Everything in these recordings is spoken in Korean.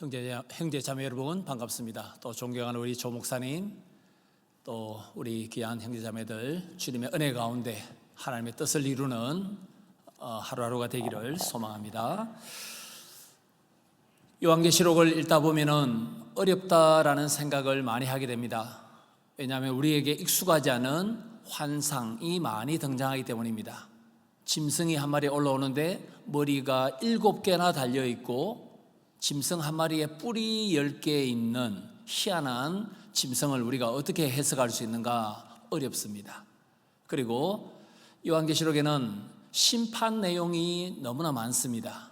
형제 자매 여러분 반갑습니다. 또 존경하는 우리 조 목사님, 또 우리 귀한 형제 자매들, 주님의 은혜 가운데 하나님의 뜻을 이루는 하루하루가 되기를 소망합니다. 요한계시록을 읽다 보면은 어렵다라는 생각을 많이 하게 됩니다. 왜냐하면 우리에게 익숙하지 않은 환상이 많이 등장하기 때문입니다. 짐승이 한 마리 올라오는데 머리가 7개나 달려있고 짐승 한 마리에 뿔이 10개 있는 희한한 짐승을 우리가 어떻게 해석할 수 있는가 어렵습니다. 그리고 요한계시록에는 심판 내용이 너무나 많습니다.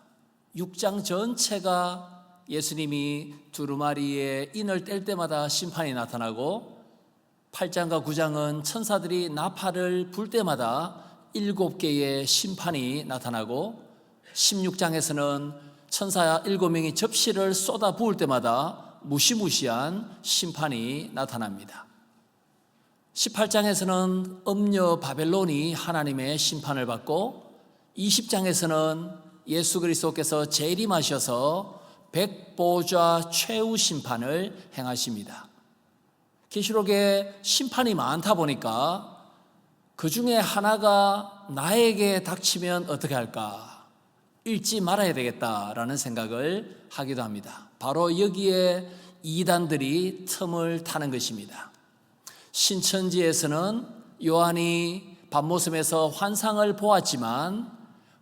6장 전체가 예수님이 두루마리에 인을 뗄 때마다 심판이 나타나고 8장과 9장은 천사들이 나팔을 불 때마다 7개의 심판이 나타나고 16장에서는 천사 7명이 접시를 쏟아 부을 때마다 무시무시한 심판이 나타납니다. 18장에서는 음녀 바벨론이 하나님의 심판을 받고 20장에서는 예수 그리스도께서 재림하셔서 백보좌 최후 심판을 행하십니다. 계시록에 심판이 많다 보니까 그 중에 하나가 나에게 닥치면 어떻게 할까? 읽지 말아야 되겠다라는 생각을 하기도 합니다. 바로 여기에 이단들이 틈을 타는 것입니다. 신천지에서는 요한이 밤모섬에서 환상을 보았지만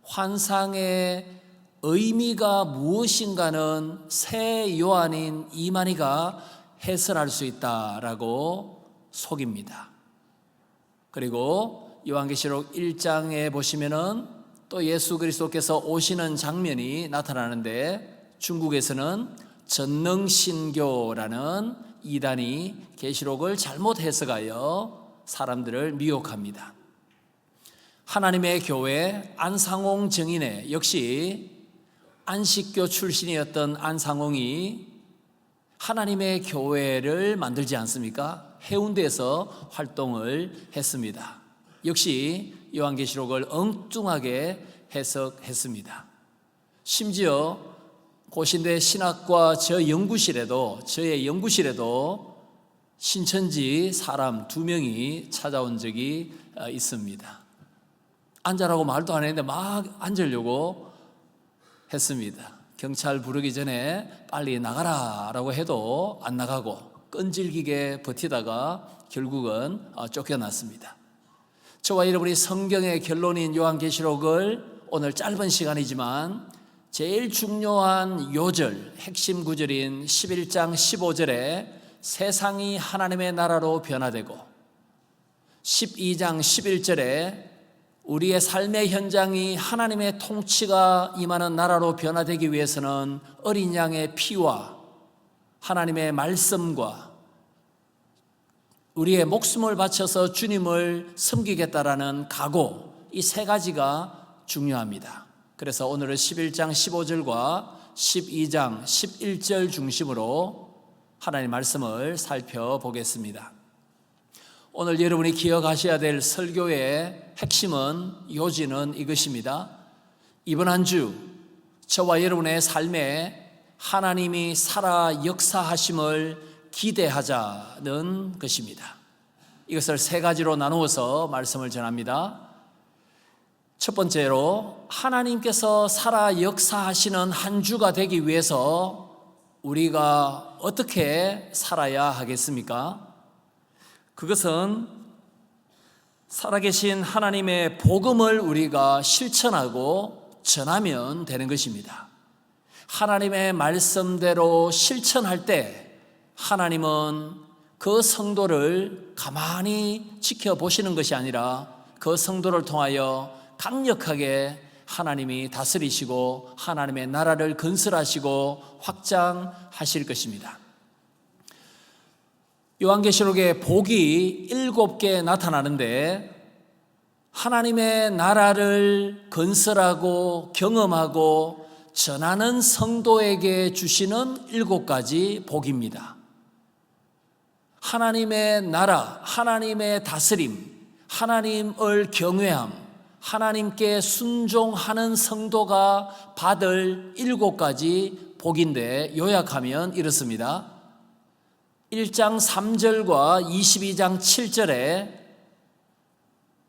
환상의 의미가 무엇인가는 새 요한인 이만희가 해설할 수 있다라고 속입니다. 그리고 요한계시록 1장에 보시면은 또 예수 그리스도께서 오시는 장면이 나타나는데 중국에서는 전능신교라는 이단이 계시록을 잘못 해석하여 사람들을 미혹합니다. 하나님의 교회 안상홍 정인회, 역시 안식교 출신이었던 안상홍이 하나님의 교회를 만들지 않습니까? 해운대에서 활동을 했습니다. 역시 요한계시록을 엉뚱하게 해석했습니다. 심지어 고신대 신학과 저의 연구실에도 신천지 사람 2명이 찾아온 적이 있습니다. 앉으라고 말도 안 했는데 막 앉으려고 했습니다. 경찰 부르기 전에 빨리 나가라라고 해도 안 나가고 끈질기게 버티다가 결국은 쫓겨났습니다. 저와 여러분이 성경의 결론인 요한계시록을 오늘 짧은 시간이지만 제일 중요한 요절, 핵심 구절인 11장 15절에 세상이 하나님의 나라로 변화되고 12장 11절에 우리의 삶의 현장이 하나님의 통치가 임하는 나라로 변화되기 위해서는 어린 양의 피와 하나님의 말씀과 우리의 목숨을 바쳐서 주님을 섬기겠다라는 각오, 이 3가지가 중요합니다. 그래서 오늘은 11장 15절과 12장 11절 중심으로 하나님의 말씀을 살펴보겠습니다. 오늘 여러분이 기억하셔야 될 설교의 핵심은, 요지는 이것입니다. 이번 한 주 저와 여러분의 삶에 하나님이 살아 역사하심을 기대하자는 것입니다. 이것을 3가지로 나누어서 말씀을 전합니다. 첫 번째로, 하나님께서 살아 역사하시는 한 주가 되기 위해서 우리가 어떻게 살아야 하겠습니까? 그것은 살아계신 하나님의 복음을 우리가 실천하고 전하면 되는 것입니다. 하나님의 말씀대로 실천할 때 하나님은 그 성도를 가만히 지켜보시는 것이 아니라 그 성도를 통하여 강력하게 하나님이 다스리시고 하나님의 나라를 건설하시고 확장하실 것입니다. 요한계시록에 복이 7개 나타나는데 하나님의 나라를 건설하고 경험하고 전하는 성도에게 주시는 7가지 복입니다. 하나님의 나라, 하나님의 다스림, 하나님을 경외함, 하나님께 순종하는 성도가 받을 7가지 복인데 요약하면 이렇습니다. 1장 3절과 22장 7절에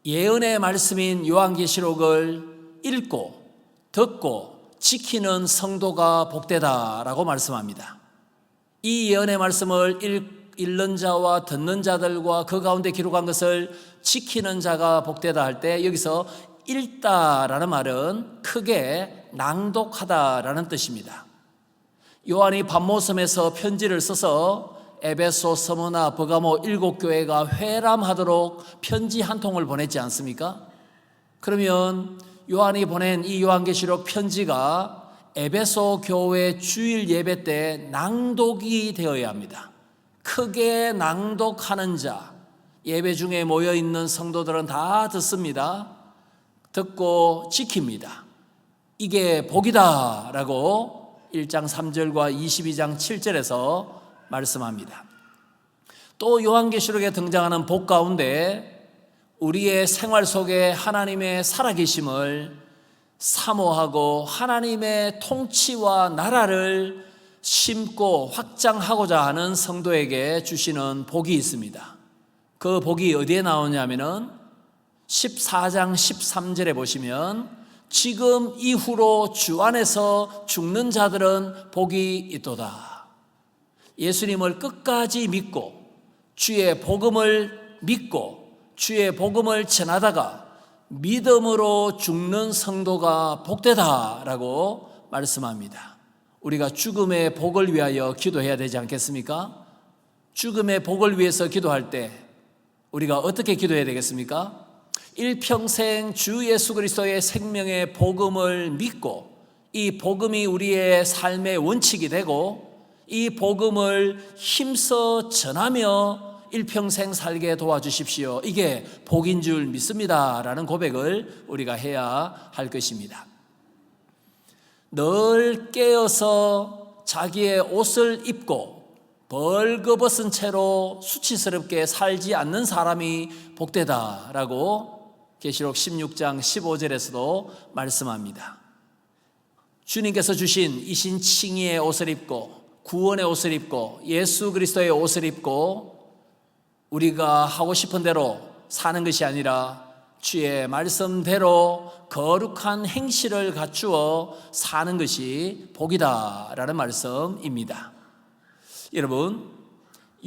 예언의 말씀인 요한계시록을 읽고 듣고 지키는 성도가 복되다라고 말씀합니다. 이 예언의 말씀을 읽는 자와 듣는 자들과 그 가운데 기록한 것을 지키는 자가 복되다 할 때 여기서 읽다라는 말은 크게 낭독하다라는 뜻입니다. 요한이 밤모섬에서 편지를 써서 에베소, 스무나, 버가모 7교회가 회람하도록 편지 한 통을 보냈지 않습니까? 그러면 요한이 보낸 이 요한계시록 편지가 에베소 교회 주일 예배 때 낭독이 되어야 합니다. 크게 낭독하는 자, 예배 중에 모여있는 성도들은 다 듣습니다. 듣고 지킵니다. 이게 복이다 라고 1장 3절과 22장 7절에서 말씀합니다. 또 요한계시록에 등장하는 복 가운데 우리의 생활 속에 하나님의 살아계심을 사모하고 하나님의 통치와 나라를 심고 확장하고자 하는 성도에게 주시는 복이 있습니다. 그 복이 어디에 나오냐면은 14장 13절에 보시면 지금 이후로 주 안에서 죽는 자들은 복이 있도다. 예수님을 끝까지 믿고 주의 복음을 믿고 주의 복음을 전하다가 믿음으로 죽는 성도가 복되다라고 말씀합니다. 우리가 죽음의 복을 위하여 기도해야 되지 않겠습니까? 죽음의 복을 위해서 기도할 때 우리가 어떻게 기도해야 되겠습니까? 일평생 주 예수 그리스도의 생명의 복음을 믿고 이 복음이 우리의 삶의 원칙이 되고 이 복음을 힘써 전하며 일평생 살게 도와주십시오. 이게 복인 줄 믿습니다 라는 고백을 우리가 해야 할 것입니다. 늘 깨어서 자기의 옷을 입고 벌거벗은 채로 수치스럽게 살지 않는 사람이 복되다라고 계시록 16장 15절에서도 말씀합니다. 주님께서 주신 이 신칭의의 옷을 입고 구원의 옷을 입고 예수 그리스도의 옷을 입고 우리가 하고 싶은 대로 사는 것이 아니라 주의 말씀대로 거룩한 행실을 갖추어 사는 것이 복이다라는 말씀입니다. 여러분,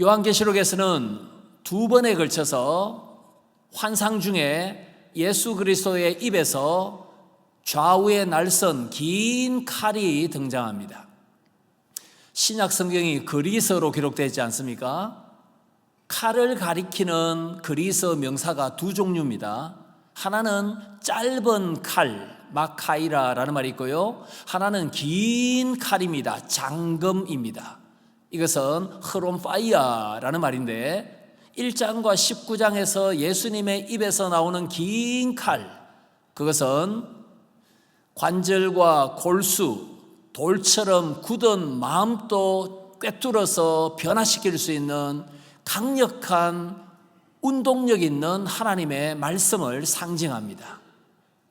요한계시록에서는 2번에 걸쳐서 환상 중에 예수 그리스도의 입에서 좌우에 날선 긴 칼이 등장합니다. 신약 성경이 그리스어로 기록되어 있지 않습니까? 칼을 가리키는 그리스어 명사가 2종류입니다. 하나는 짧은 칼, 마카이라라는 말이 있고요. 하나는 긴 칼입니다. 장검입니다. 이것은 흐론파이아라는 말인데 1장과 19장에서 예수님의 입에서 나오는 긴 칼, 그것은 관절과 골수, 돌처럼 굳은 마음도 꿰뚫어서 변화시킬 수 있는 강력한 운동력 있는 하나님의 말씀을 상징합니다.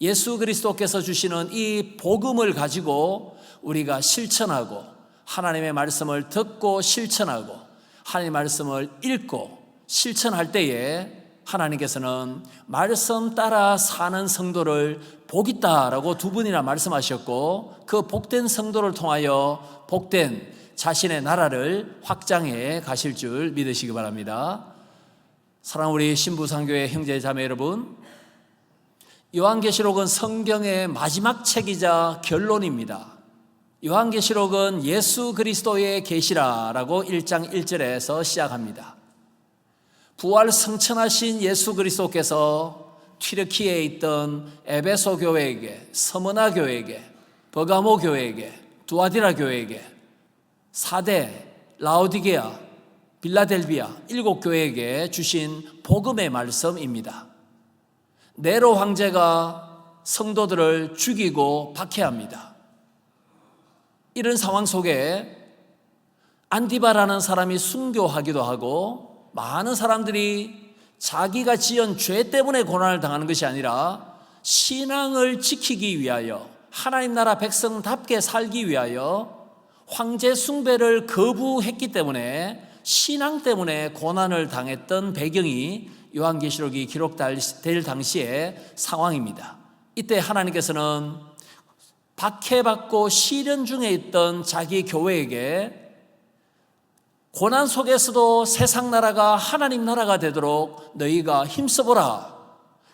예수 그리스도께서 주시는 이 복음을 가지고 우리가 실천하고 하나님의 말씀을 듣고 실천하고 하나님의 말씀을 읽고 실천할 때에 하나님께서는 말씀 따라 사는 성도를 복 있다라고 2번이나 말씀하셨고 그 복된 성도를 통하여 복된 자신의 나라를 확장해 가실 줄 믿으시기 바랍니다. 사랑하는 우리 신부상교회 형제 자매 여러분, 요한계시록은 성경의 마지막 책이자 결론입니다. 요한계시록은 예수 그리스도의 계시라라고 1장 1절에서 시작합니다. 부활 성천하신 예수 그리스도께서 튀르키예에 있던 에베소 교회에게, 스무나 교회에게, 버가모 교회에게, 두아디라 교회에게, 사대, 라오디게아, 빌라델비아 7교회에게 주신 복음의 말씀입니다. 네로 황제가 성도들을 죽이고 박해합니다. 이런 상황 속에 안디바라는 사람이 순교하기도 하고 많은 사람들이 자기가 지은 죄 때문에 고난을 당하는 것이 아니라 신앙을 지키기 위하여 하나님 나라 백성답게 살기 위하여 황제 숭배를 거부했기 때문에 신앙 때문에 고난을 당했던 배경이 요한계시록이 기록될 당시의 상황입니다. 이때 하나님께서는 박해받고 시련 중에 있던 자기 교회에게 고난 속에서도 세상 나라가 하나님 나라가 되도록 너희가 힘써보라.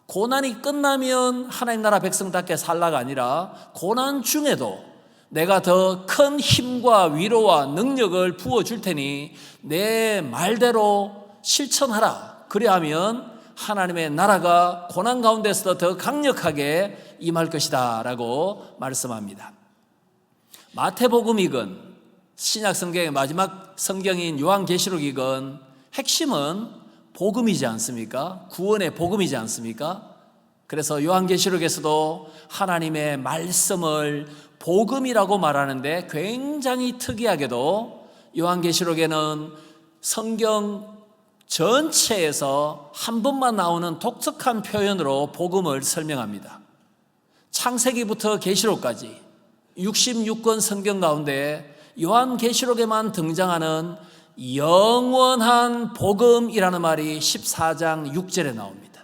고난이 끝나면 하나님 나라 백성답게 살라가 아니라 고난 중에도 내가 더 큰 힘과 위로와 능력을 부어줄 테니 내 말대로 실천하라. 그리하면 하나님의 나라가 고난 가운데서도 더 강력하게 임할 것이다 라고 말씀합니다. 마태복음이건 신약성경의 마지막 성경인 요한계시록이건 핵심은 복음이지 않습니까? 구원의 복음이지 않습니까? 그래서 요한계시록에서도 하나님의 말씀을 복음이라고 말하는데 굉장히 특이하게도 요한계시록에는 성경 전체에서 한 번만 나오는 독특한 표현으로 복음을 설명합니다. 창세기부터 계시록까지 66권 성경 가운데 요한계시록에만 등장하는 영원한 복음이라는 말이 14장 6절에 나옵니다.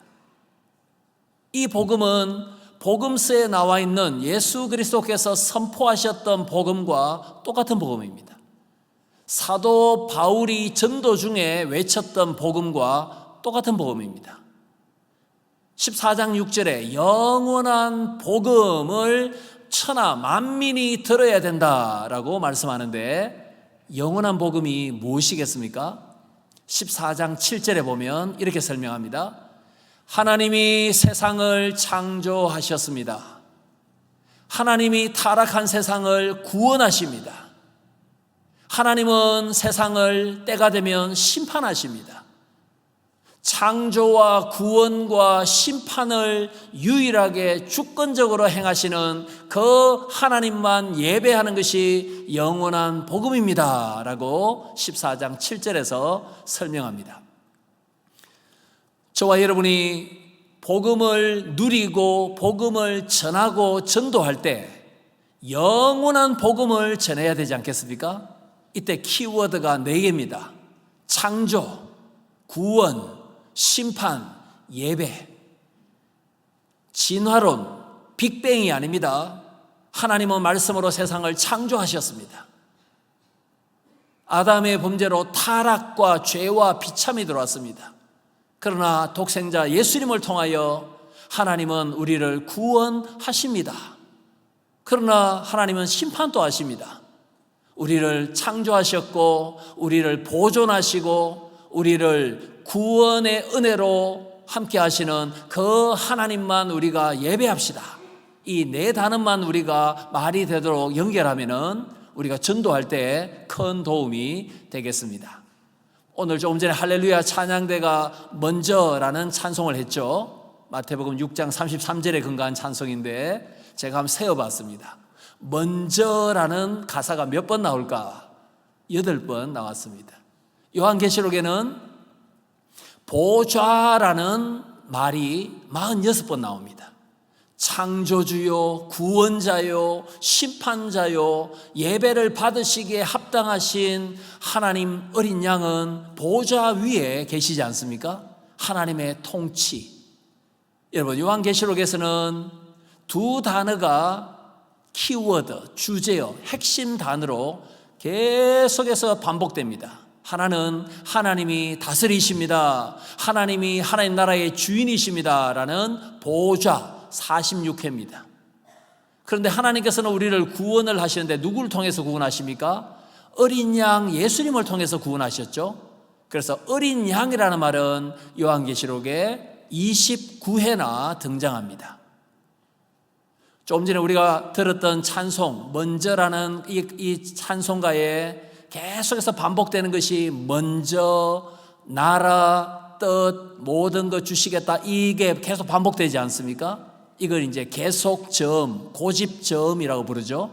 이 복음은 복음서에 나와 있는 예수 그리스도께서 선포하셨던 복음과 똑같은 복음입니다. 사도 바울이 전도 중에 외쳤던 복음과 똑같은 복음입니다. 14장 6절에 영원한 복음을 천하 만민이 들어야 된다라고 말씀하는데 영원한 복음이 무엇이겠습니까? 14장 7절에 보면 이렇게 설명합니다. 하나님이 세상을 창조하셨습니다. 하나님이 타락한 세상을 구원하십니다. 하나님은 세상을 때가 되면 심판하십니다. 창조와 구원과 심판을 유일하게 주권적으로 행하시는 그 하나님만 예배하는 것이 영원한 복음입니다 라고 14장 7절에서 설명합니다. 저와 여러분이 복음을 누리고 복음을 전하고 전도할 때 영원한 복음을 전해야 되지 않겠습니까? 이때 키워드가 4개입니다. 창조, 구원, 심판, 예배. 진화론, 빅뱅이 아닙니다. 하나님은 말씀으로 세상을 창조하셨습니다. 아담의 범죄로 타락과 죄와 비참이 들어왔습니다. 그러나 독생자 예수님을 통하여 하나님은 우리를 구원하십니다. 그러나 하나님은 심판도 하십니다. 우리를 창조하셨고 우리를 보존하시고 우리를 구원의 은혜로 함께 하시는 그 하나님만 우리가 예배합시다. 이 4단어만 우리가 말이 되도록 연결하면은 우리가 전도할 때 큰 도움이 되겠습니다. 오늘 조금 전에 할렐루야 찬양대가 먼저라는 찬송을 했죠. 마태복음 6장 33절에 근거한 찬송인데 제가 한번 세어봤습니다. 먼저라는 가사가 몇 번 나올까? 8번 나왔습니다. 요한계시록에는 보좌라는 말이 46번 나옵니다. 창조주요, 구원자요, 심판자요, 예배를 받으시기에 합당하신 하나님 어린 양은 보좌 위에 계시지 않습니까? 하나님의 통치. 여러분, 요한계시록에서는 2 단어가 키워드, 주제어, 핵심 단어로 계속해서 반복됩니다. 하나는 하나님이 다스리십니다. 하나님이 하나님 나라의 주인이십니다. 라는 보좌 46회입니다. 그런데 하나님께서는 우리를 구원을 하시는데 누구를 통해서 구원하십니까? 어린 양 예수님을 통해서 구원하셨죠. 그래서 어린 양이라는 말은 요한계시록에 29회나 등장합니다. 조금 전에 우리가 들었던 찬송, 먼저라는 이 찬송가에 계속해서 반복되는 것이 먼저, 나라, 뜻, 모든 것 주시겠다. 이게 계속 반복되지 않습니까? 이걸 이제 계속점, 고집점이라고 부르죠.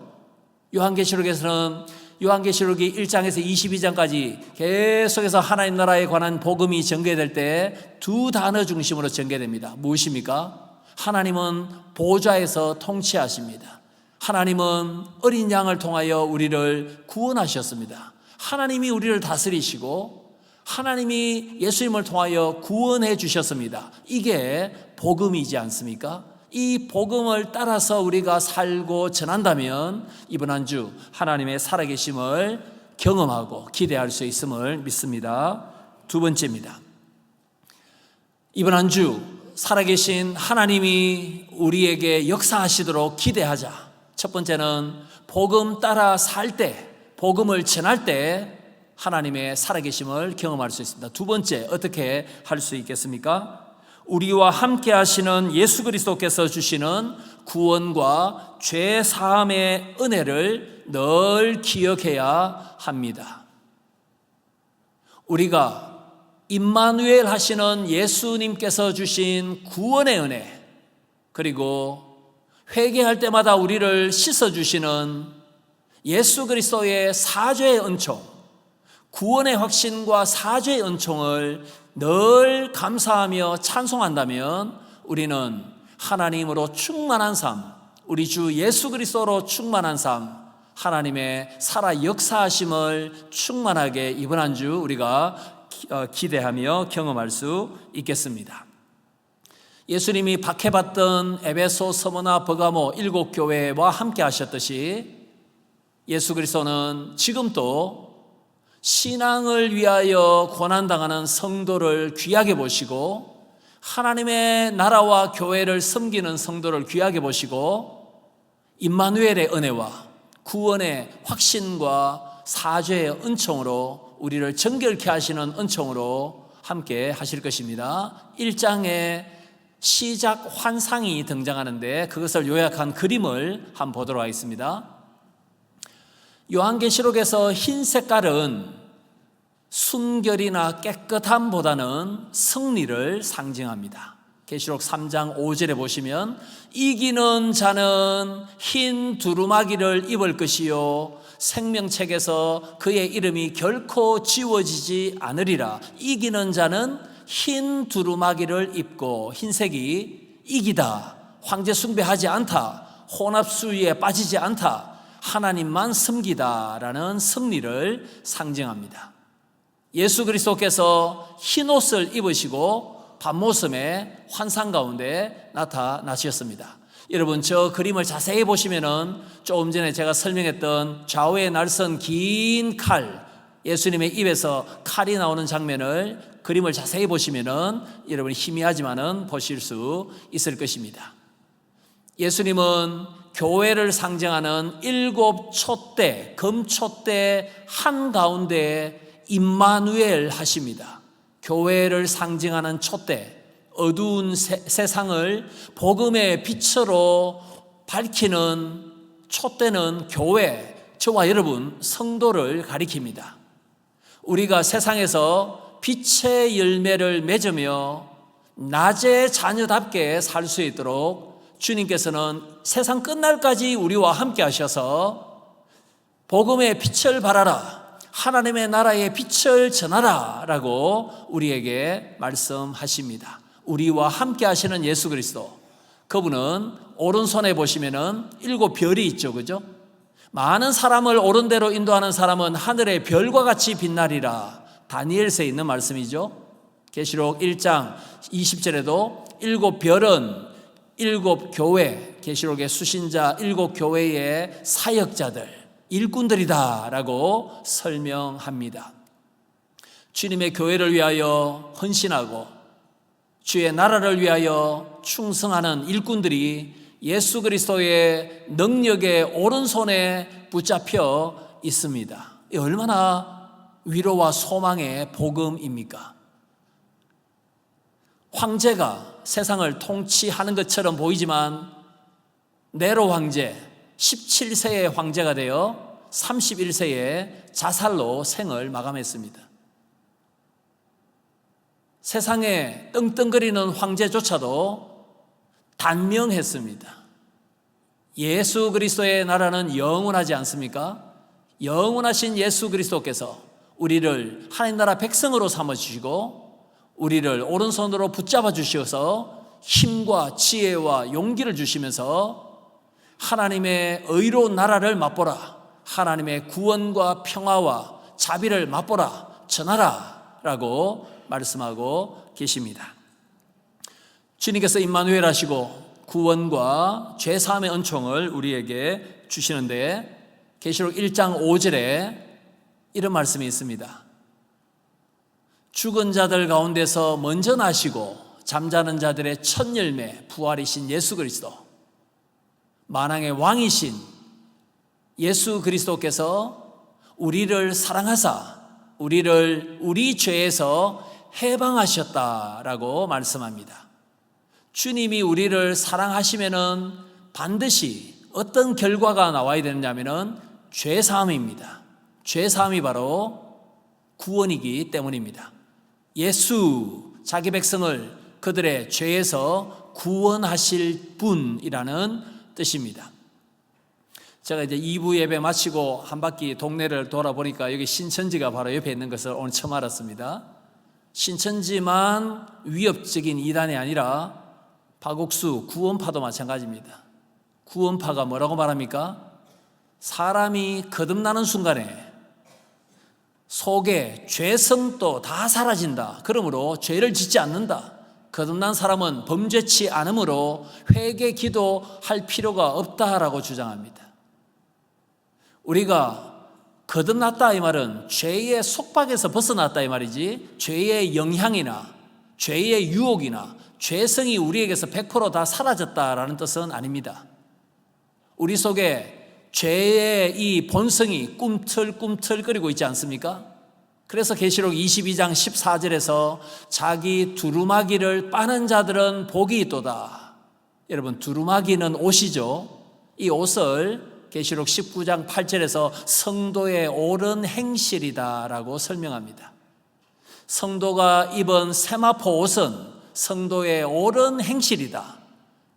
요한계시록에서는 요한계시록이 1장에서 22장까지 계속해서 하나님 나라에 관한 복음이 전개될 때 2 단어 중심으로 전개됩니다. 무엇입니까? 하나님은 보좌에서 통치하십니다. 하나님은 어린 양을 통하여 우리를 구원하셨습니다. 하나님이 우리를 다스리시고 하나님이 예수님을 통하여 구원해 주셨습니다. 이게 복음이지 않습니까? 이 복음을 따라서 우리가 살고 전한다면 이번 한 주 하나님의 살아계심을 경험하고 기대할 수 있음을 믿습니다. 두 번째입니다. 이번 한 주 살아계신 하나님이 우리에게 역사하시도록 기대하자. 첫 번째는 복음 따라 살 때, 복음을 전할 때 하나님의 살아계심을 경험할 수 있습니다. 두 번째, 어떻게 할 수 있겠습니까? 우리와 함께 하시는 예수 그리스도께서 주시는 구원과 죄 사함의 은혜를 늘 기억해야 합니다. 우리가 임마누엘 하시는 예수님께서 주신 구원의 은혜, 그리고 회개할 때마다 우리를 씻어주시는 예수 그리스도의 사죄의 은총, 구원의 확신과 사죄의 은총을 늘 감사하며 찬송한다면 우리는 하나님으로 충만한 삶, 우리 주 예수 그리스도로 충만한 삶, 하나님의 살아 역사하심을 충만하게 이번 한 주 우리가 기대하며 경험할 수 있겠습니다. 예수님이 박해받던 에베소, 서머나, 버가모 7교회와 함께 하셨듯이 예수 그리스도는 지금도 신앙을 위하여 고난당하는 성도를 귀하게 보시고 하나님의 나라와 교회를 섬기는 성도를 귀하게 보시고 임마누엘의 은혜와 구원의 확신과 사죄의 은총으로 우리를 정결케 하시는 은총으로 함께 하실 것입니다. 1장에 시작 환상이 등장하는데 그것을 요약한 그림을 한번 보도록 하겠습니다. 요한계시록에서 흰 색깔은 순결이나 깨끗함보다는 승리를 상징합니다. 계시록 3장 5절에 보시면 이기는 자는 흰 두루마기를 입을 것이요 생명책에서 그의 이름이 결코 지워지지 않으리라. 이기는 자는 흰 두루마기를 입고, 흰색이 이기다, 황제 숭배하지 않다, 혼합수위에 빠지지 않다, 하나님만 섬기다라는 승리를 상징합니다. 예수 그리스도께서 흰옷을 입으시고 밤모섬의 환상 가운데 나타나셨습니다. 여러분, 저 그림을 자세히 보시면은 조금 전에 제가 설명했던 좌우에 날선 긴 칼, 예수님의 입에서 칼이 나오는 장면을 그림을 자세히 보시면은 여러분이 희미하지만은 보실 수 있을 것입니다. 예수님은 교회를 상징하는 7 촛대, 금촛대 한가운데 임마누엘 하십니다. 교회를 상징하는 촛대, 어두운 세상을 복음의 빛으로 밝히는 촛대는 교회, 저와 여러분 성도를 가리킵니다. 우리가 세상에서 빛의 열매를 맺으며 낮의 자녀답게 살 수 있도록 주님께서는 세상 끝날까지 우리와 함께 하셔서 복음의 빛을 발하라, 하나님의 나라의 빛을 전하라 라고 우리에게 말씀하십니다. 우리와 함께 하시는 예수 그리스도, 그분은 오른손에 보시면은 7 별이 있죠, 그죠? 많은 사람을 옳은 대로 인도하는 사람은 하늘의 별과 같이 빛나리라. 다니엘서에 있는 말씀이죠. 계시록 1장 20절에도 7 별은 7 교회, 계시록의 수신자 7 교회의 사역자들, 일꾼들이다 라고 설명합니다. 주님의 교회를 위하여 헌신하고 주의 나라를 위하여 충성하는 일꾼들이 예수 그리스도의 능력의 오른손에 붙잡혀 있습니다. 이 얼마나 위로와 소망의 복음입니까? 황제가 세상을 통치하는 것처럼 보이지만 네로 황제 17세의 황제가 되어 31세에 자살로 생을 마감했습니다. 세상에 떵떵거리는 황제조차도 단명했습니다. 예수 그리스도의 나라는 영원하지 않습니까? 영원하신 예수 그리스도께서 우리를 하나님 나라 백성으로 삼아주시고 우리를 오른손으로 붙잡아 주셔서 힘과 지혜와 용기를 주시면서 하나님의 의로운 나라를 맛보라. 하나님의 구원과 평화와 자비를 맛보라. 전하라. 라고 말씀하고 계십니다. 주님께서 임마누엘 하시고 구원과 죄사함의 은총을 우리에게 주시는데 계시록 1장 5절에 이런 말씀이 있습니다. 죽은 자들 가운데서 먼저 나시고 잠자는 자들의 첫 열매 부활이신 예수 그리스도, 만왕의 왕이신 예수 그리스도께서 우리를 사랑하사 우리를 우리 죄에서 해방하셨다라고 말씀합니다. 주님이 우리를 사랑하시면은 반드시 어떤 결과가 나와야 되느냐면은 죄사함입니다. 죄사함이 바로 구원이기 때문입니다. 예수, 자기 백성을 그들의 죄에서 구원하실 분이라는 뜻입니다. 제가 이제 2부 예배 마치고 한 바퀴 동네를 돌아보니까 여기 신천지가 바로 옆에 있는 것을 오늘 처음 알았습니다. 신천지만 위협적인 이단이 아니라 파국수, 구원파도 마찬가지입니다. 구원파가 뭐라고 말합니까? 사람이 거듭나는 순간에 속에 죄성도 다 사라진다. 그러므로 죄를 짓지 않는다. 거듭난 사람은 범죄치 않으므로 회개 기도할 필요가 없다라고 주장합니다. 우리가 거듭났다 이 말은 죄의 속박에서 벗어났다 이 말이지, 죄의 영향이나 죄의 유혹이나 죄성이 우리에게서 100% 다 사라졌다라는 뜻은 아닙니다. 우리 속에 죄의 이 본성이 꿈틀꿈틀거리고 있지 않습니까? 그래서 계시록 22장 14절에서 자기 두루마기를 빠는 자들은 복이 있도다. 여러분, 두루마기는 옷이죠. 이 옷을 계시록 19장 8절에서 성도의 옳은 행실이다라고 설명합니다. 성도가 입은 세마포 옷은 성도의 옳은 행실이다.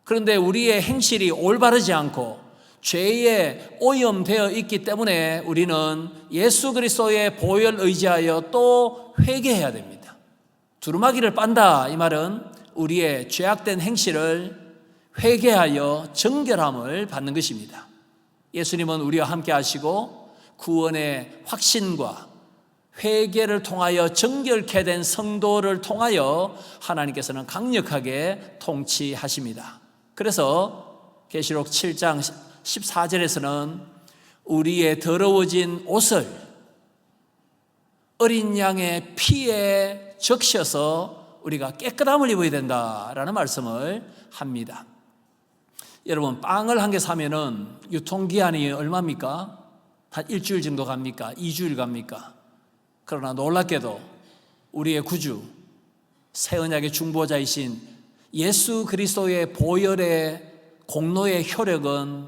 그런데 우리의 행실이 올바르지 않고 죄에 오염되어 있기 때문에 우리는 예수 그리스도의 보혈 의지하여 또 회개해야 됩니다. 두루마기를 빤다 이 말은 우리의 죄악된 행실을 회개하여 정결함을 받는 것입니다. 예수님은 우리와 함께 하시고 구원의 확신과 회개를 통하여 정결케 된 성도를 통하여 하나님께서는 강력하게 통치하십니다. 그래서 계시록 7장 14절에서는 우리의 더러워진 옷을 어린 양의 피에 적셔서 우리가 깨끗함을 입어야 된다라는 말씀을 합니다. 여러분, 빵을 한 개 사면은 유통기한이 얼마입니까? 한 일주일 정도 갑니까? 2주일 갑니까? 그러나 놀랍게도 우리의 구주, 새 언약의 중보자이신 예수 그리스도의 보혈의 공로의 효력은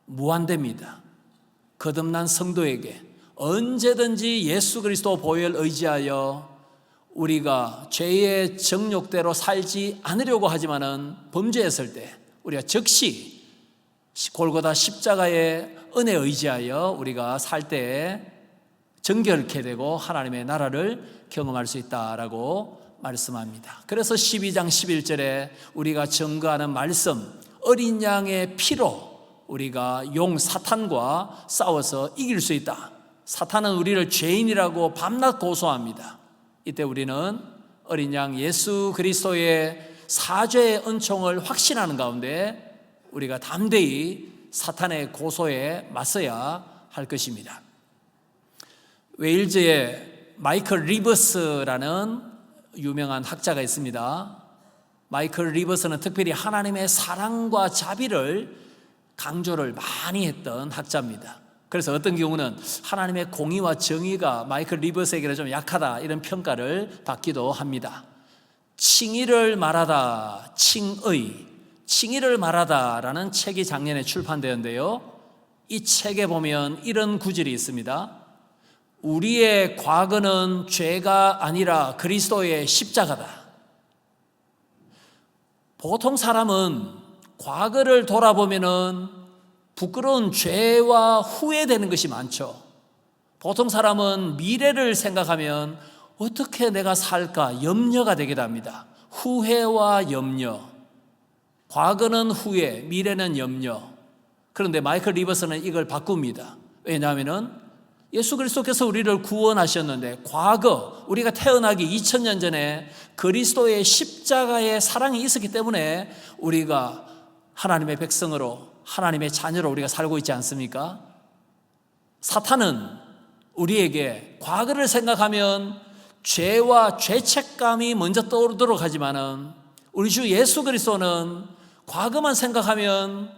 무한됩니다. 거듭난 성도에게 언제든지 예수 그리스도 보혈 의지하여 우리가 죄의 정욕대로 살지 않으려고 하지만은 범죄했을 때 우리가 즉시 골고다 십자가의 은혜 의지하여 우리가 살 때에 정결케 되고 하나님의 나라를 경험할 수 있다라고 말씀합니다. 그래서 12장 11절에 우리가 증거하는 말씀, 어린 양의 피로 우리가 용 사탄과 싸워서 이길 수 있다. 사탄은 우리를 죄인이라고 밤낮 고소합니다. 이때 우리는 어린 양 예수 그리스도의 사죄의 은총을 확신하는 가운데 우리가 담대히 사탄의 고소에 맞서야 할 것입니다. 웨일즈의 마이클 리버스라는 유명한 학자가 있습니다. 마이클 리버스는 특별히 하나님의 사랑과 자비를 강조를 많이 했던 학자입니다. 그래서 어떤 경우는 하나님의 공의와 정의가 마이클 리버스에게는 좀 약하다 이런 평가를 받기도 합니다. 칭의를 말하다, 칭의를 말하다라는 책이 작년에 출판되었는데요. 이 책에 보면 이런 구절이 있습니다. 우리의 과거는 죄가 아니라 그리스도의 십자가다. 보통 사람은 과거를 돌아보면은 부끄러운 죄와 후회되는 것이 많죠. 보통 사람은 미래를 생각하면 어떻게 내가 살까 염려가 되기도 합니다. 후회와 염려. 과거는 후회, 미래는 염려. 그런데 마이클 리버스는 이걸 바꿉니다. 왜냐하면 예수 그리스도께서 우리를 구원하셨는데 과거 우리가 태어나기 2000년 전에 그리스도의 십자가의 사랑이 있었기 때문에 우리가 하나님의 백성으로 하나님의 자녀로 우리가 살고 있지 않습니까? 사탄은 우리에게 과거를 생각하면 죄와 죄책감이 먼저 떠오르도록 하지만은 우리 주 예수 그리스도는 과거만 생각하면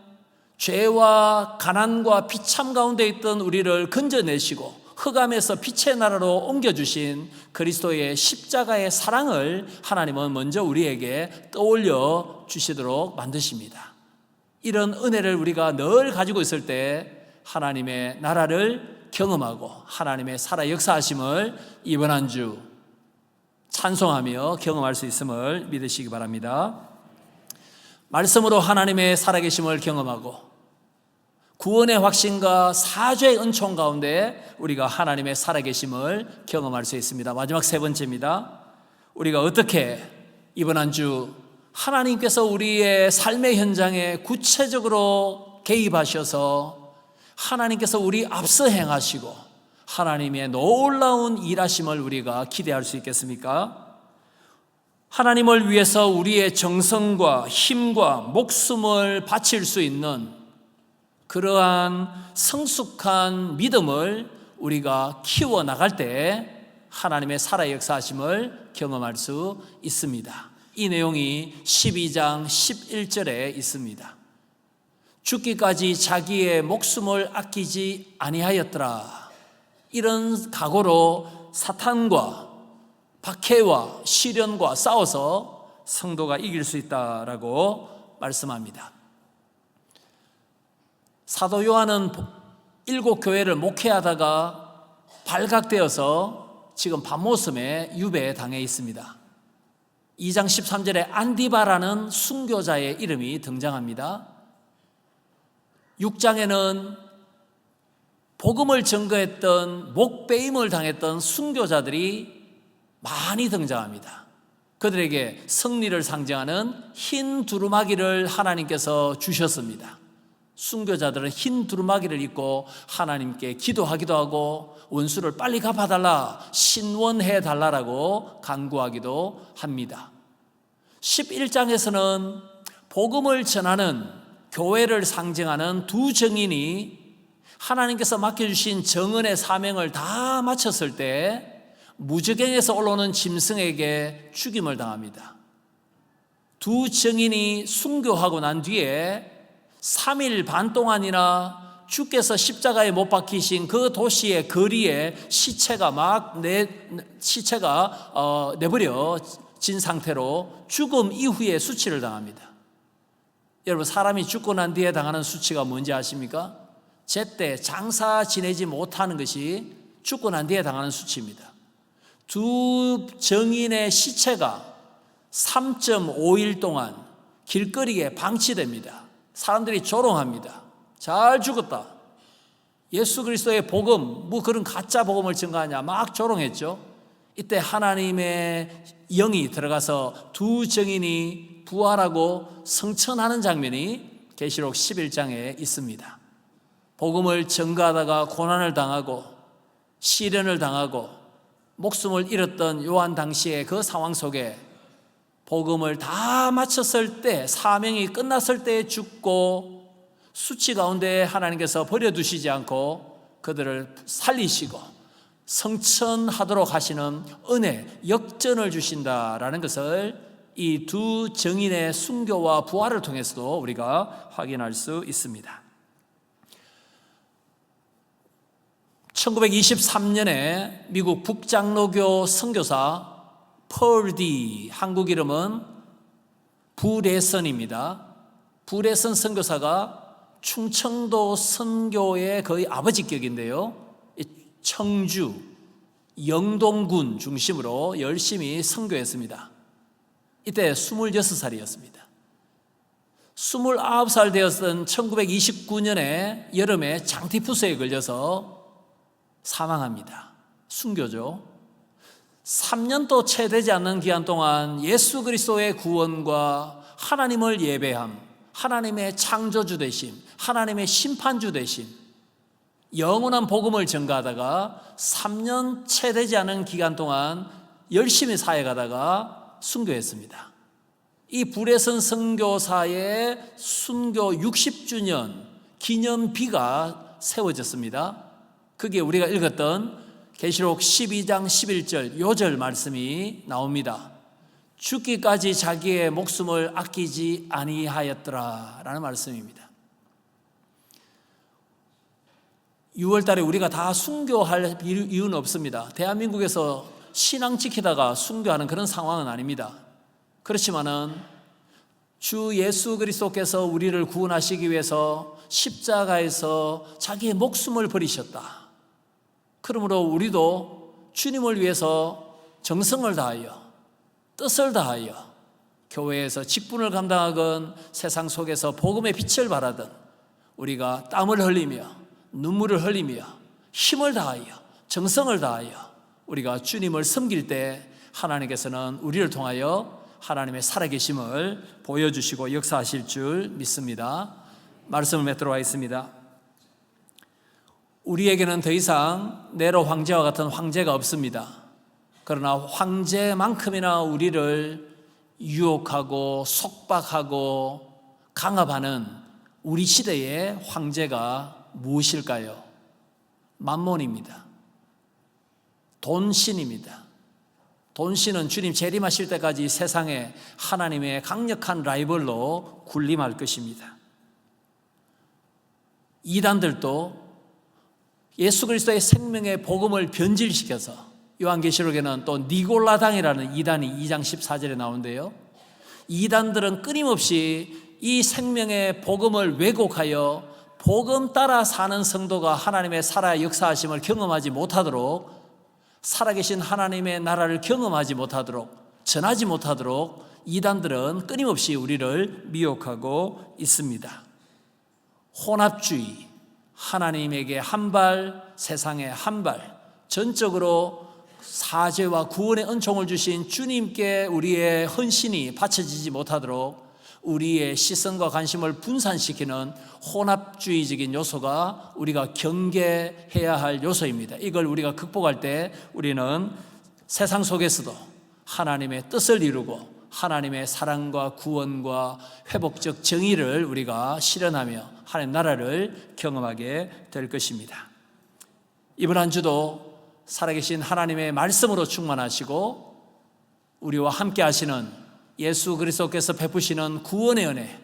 죄와 가난과 비참 가운데 있던 우리를 건져내시고 흑암에서 빛의 나라로 옮겨주신 그리스도의 십자가의 사랑을 하나님은 먼저 우리에게 떠올려 주시도록 만드십니다. 이런 은혜를 우리가 늘 가지고 있을 때 하나님의 나라를 경험하고 하나님의 살아 역사하심을 이번 한 주 찬송하며 경험할 수 있음을 믿으시기 바랍니다. 말씀으로 하나님의 살아계심을 경험하고 구원의 확신과 사죄의 은총 가운데 우리가 하나님의 살아계심을 경험할 수 있습니다. 마지막 세 번째입니다. 우리가 어떻게 이번 한 주 하나님께서 우리의 삶의 현장에 구체적으로 개입하셔서 하나님께서 우리 앞서 행하시고 하나님의 놀라운 일하심을 우리가 기대할 수 있겠습니까? 하나님을 위해서 우리의 정성과 힘과 목숨을 바칠 수 있는 그러한 성숙한 믿음을 우리가 키워나갈 때 하나님의 살아 역사하심을 경험할 수 있습니다. 이 내용이 12장 11절에 있습니다. 죽기까지 자기의 목숨을 아끼지 아니하였더라. 이런 각오로 사탄과 박해와 시련과 싸워서 성도가 이길 수 있다라고 말씀합니다. 사도 요한은 7교회를 목회하다가 발각되어서 지금 밤모섬에 유배당해 있습니다. 2장 13절에 안디바라는 순교자의 이름이 등장합니다. 6장에는 복음을 증거했던 목배임을 당했던 순교자들이 많이 등장합니다. 그들에게 승리를 상징하는 흰 두루마기를 하나님께서 주셨습니다. 순교자들은 흰 두루마기를 입고 하나님께 기도하기도 하고 원수를 빨리 갚아달라, 신원해 달라고 간구하기도 합니다. 11장에서는 복음을 전하는 교회를 상징하는 두 증인이 하나님께서 맡겨주신 정은의 사명을 다 마쳤을 때 무저갱에서 올라오는 짐승에게 죽임을 당합니다. 두 증인이 순교하고 난 뒤에 3일 반 동안이나 주께서 십자가에 못 박히신 그 도시의 거리에 시체가 내버려진 상태로 죽음 이후에 수치를 당합니다. 여러분, 사람이 죽고 난 뒤에 당하는 수치가 뭔지 아십니까? 제때 장사 지내지 못하는 것이 죽고 난 뒤에 당하는 수치입니다. 두 정인의 시체가 3.5일 동안 길거리에 방치됩니다. 사람들이 조롱합니다. 잘 죽었다. 예수 그리스도의 복음, 뭐 그런 가짜 복음을 증거하냐 막 조롱했죠. 이때 하나님의 영이 들어가서 두 정인이 부활하고 성천하는 장면이 계시록 11장에 있습니다. 복음을 증거하다가 고난을 당하고 시련을 당하고 목숨을 잃었던 요한 당시의 그 상황 속에 복음을 다 마쳤을 때, 사명이 끝났을 때 죽고 수치 가운데 하나님께서 버려두시지 않고 그들을 살리시고 성천하도록 하시는 은혜, 역전을 주신다라는 것을 이 두 정인의 순교와 부활을 통해서도 우리가 확인할 수 있습니다. 1923년에 미국 북장로교 선교사 펄디, 한국 이름은 부레선입니다. 부레선 선교사가 충청도 선교의 거의 아버지격인데요, 청주, 영동군 중심으로 열심히 선교했습니다. 이때 26살이었습니다. 29살 되었던 1929년에 여름에 장티푸스에 걸려서 사망합니다. 순교죠. 3년도 채 되지 않는 기간 동안 예수 그리스도의 구원과 하나님을 예배함, 하나님의 창조주 되심, 하나님의 심판주 되심, 영원한 복음을 전가하다가 3년 채 되지 않은 기간 동안 열심히 사역하다가 순교했습니다. 이 불의선 선교사의 순교 60주년 기념비가 세워졌습니다. 그게 우리가 읽었던 계시록 12장 11절 요절 말씀이 나옵니다. 죽기까지 자기의 목숨을 아끼지 아니하였더라 라는 말씀입니다. 6월달에 우리가 다 순교할 이유는 없습니다. 대한민국에서 신앙 지키다가 순교하는 그런 상황은 아닙니다. 그렇지만은 주 예수 그리스도께서 우리를 구원하시기 위해서 십자가에서 자기의 목숨을 버리셨다. 그러므로 우리도 주님을 위해서 정성을 다하여 뜻을 다하여 교회에서 직분을 감당하건 세상 속에서 복음의 빛을 발하든 우리가 땀을 흘리며 눈물을 흘리며 힘을 다하여 정성을 다하여 우리가 주님을 섬길 때 하나님께서는 우리를 통하여 하나님의 살아계심을 보여주시고 역사하실 줄 믿습니다. 말씀을 맺도록 하겠습니다. 우리에게는 더 이상 네로 황제와 같은 황제가 없습니다. 그러나 황제만큼이나 우리를 유혹하고 속박하고 강압하는 우리 시대의 황제가 무엇일까요? 만몬입니다. 돈신입니다. 돈신은 주님 재림하실 때까지 세상에 하나님의 강력한 라이벌로 군림할 것입니다. 이단들도 예수 그리스도의 생명의 복음을 변질시켜서 요한계시록에는 또 니골라당이라는 이단이 2장 14절에 나오는데요. 이단들은 끊임없이 이 생명의 복음을 왜곡하여 복음 따라 사는 성도가 하나님의 살아 역사하심을 경험하지 못하도록, 살아계신 하나님의 나라를 경험하지 못하도록, 전하지 못하도록 이단들은 끊임없이 우리를 미혹하고 있습니다. 혼합주의, 하나님에게 한 발, 세상에 한 발, 전적으로 사죄와 구원의 은총을 주신 주님께 우리의 헌신이 바쳐지지 못하도록 우리의 시선과 관심을 분산시키는 혼합주의적인 요소가 우리가 경계해야 할 요소입니다. 이걸 우리가 극복할 때 우리는 세상 속에서도 하나님의 뜻을 이루고 하나님의 사랑과 구원과 회복적 정의를 우리가 실현하며 하나님 나라를 경험하게 될 것입니다. 이번 한 주도 살아계신 하나님의 말씀으로 충만하시고 우리와 함께 하시는 예수 그리스도께서 베푸시는 구원의 은혜,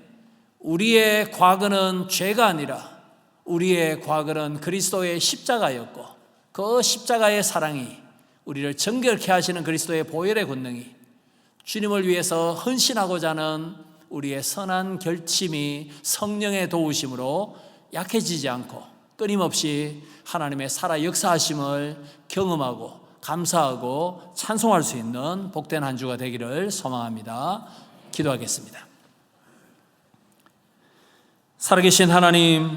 우리의 과거는 죄가 아니라 우리의 과거는 그리스도의 십자가였고 그 십자가의 사랑이 우리를 정결케 하시는 그리스도의 보혈의 권능이 주님을 위해서 헌신하고자 하는 우리의 선한 결심이 성령의 도우심으로 약해지지 않고 끊임없이 하나님의 살아 역사하심을 경험하고 감사하고 찬송할 수 있는 복된 한 주가 되기를 소망합니다. 기도하겠습니다. 살아계신 하나님,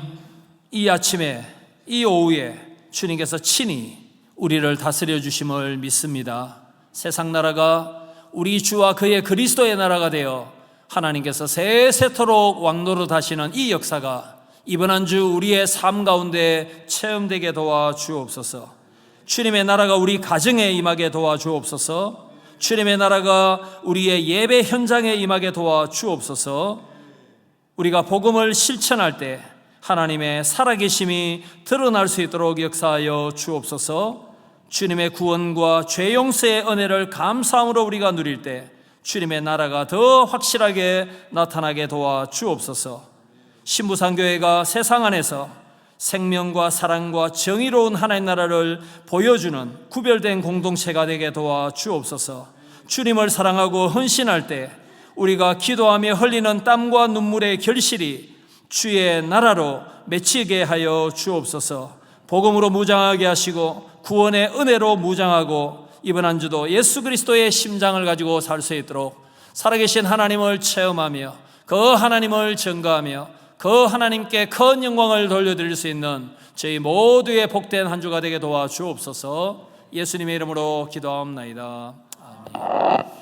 이 아침에 이 오후에 주님께서 친히 우리를 다스려 주심을 믿습니다. 세상 나라가 우리 주와 그의 그리스도의 나라가 되어 하나님께서 세세토록 왕노릇하시는 이 역사가 이번 한 주 우리의 삶 가운데 체험되게 도와주옵소서. 주님의 나라가 우리 가정에 임하게 도와주옵소서. 주님의 나라가 우리의 예배 현장에 임하게 도와주옵소서. 우리가 복음을 실천할 때 하나님의 살아계심이 드러날 수 있도록 역사하여 주옵소서. 주님의 구원과 죄 용서의 은혜를 감사함으로 우리가 누릴 때 주님의 나라가 더 확실하게 나타나게 도와주옵소서. 신부상교회가 세상 안에서 생명과 사랑과 정의로운 하나님 나라를 보여주는 구별된 공동체가 되게 도와주옵소서. 주님을 사랑하고 헌신할 때 우리가 기도하며 흘리는 땀과 눈물의 결실이 주의 나라로 맺히게 하여 주옵소서. 복음으로 무장하게 하시고 구원의 은혜로 무장하고 이번 한 주도 예수 그리스도의 심장을 가지고 살 수 있도록 살아계신 하나님을 체험하며 그 하나님을 전가하며 그 하나님께 큰 영광을 돌려드릴 수 있는 저희 모두의 복된 한 주가 되게 도와주옵소서. 예수님의 이름으로 기도하옵나이다. 아멘.